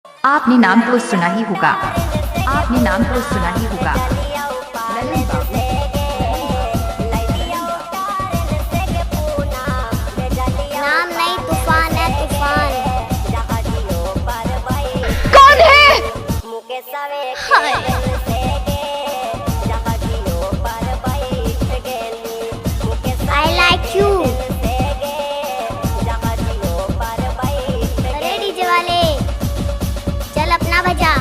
आपने नाम तो सुना ही होगा। आपने नाम तो सुना ही होगा। ललन बाबू। नाम नहीं तूफान है तूफान। कौन है? हाय। I like you। अरे डीजे वाले चल अपना बजा।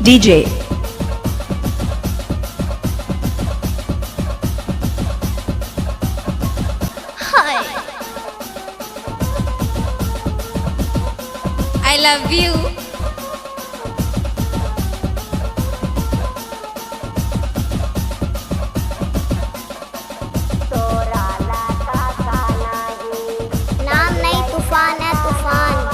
DJ hi. I love you। नाम नहीं तूफान है तूफान।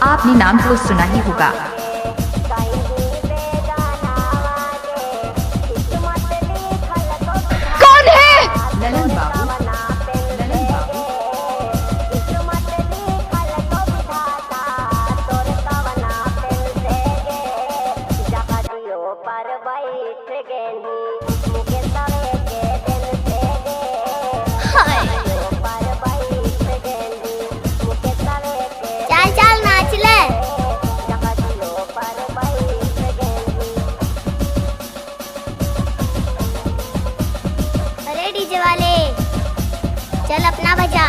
आपने नाम तो सुना ही होगा। कौन है? ललन बाबू। ललन बाबू। हाय। चल चल नाच ले। अरे डीजे वाले चल अपना बजा।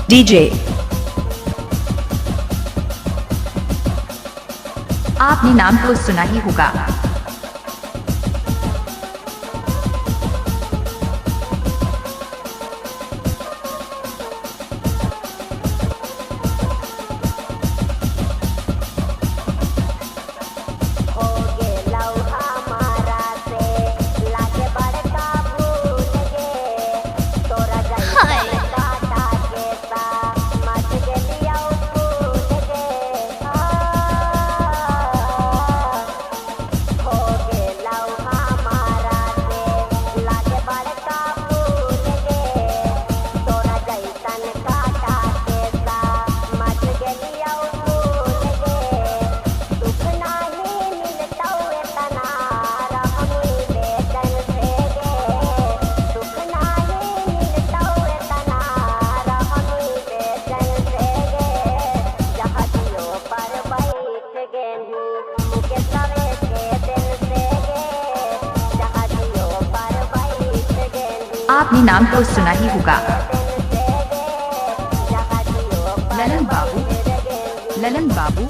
DJ आपने नाम तो सुना ही होगा। हाय। आपने नाम तो सुना ही होगा। ललन बाबू। ललन बाबू।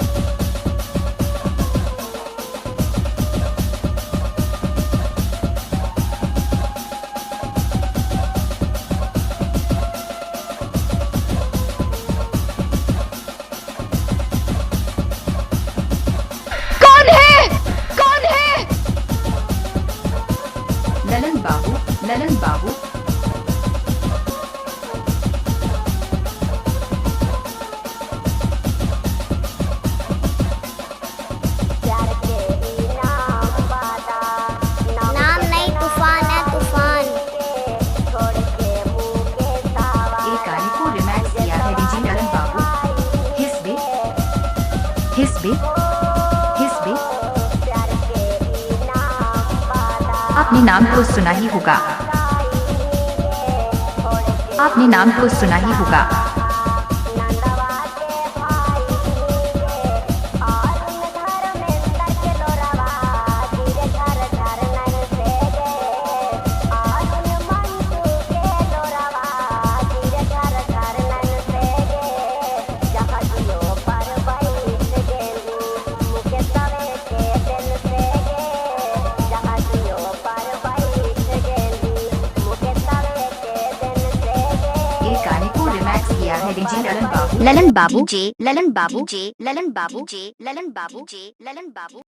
कौन है? कौन है? ललन बाबू। ललन बाबू। नाम नहीं तूफान है तूफान। एक गाने को रिमैक्स किया है डीजे ललन बाबू। हिस्बे हिस्बे हिस्बे। आपने नाम तो सुना ही होगा। आपने नाम तो सुना ही होगा। डीजे ललन बाबू। ललन बाबू जे ललन बाबू जे ललन बाबू जे ललन बाबू जे ललन बाबू।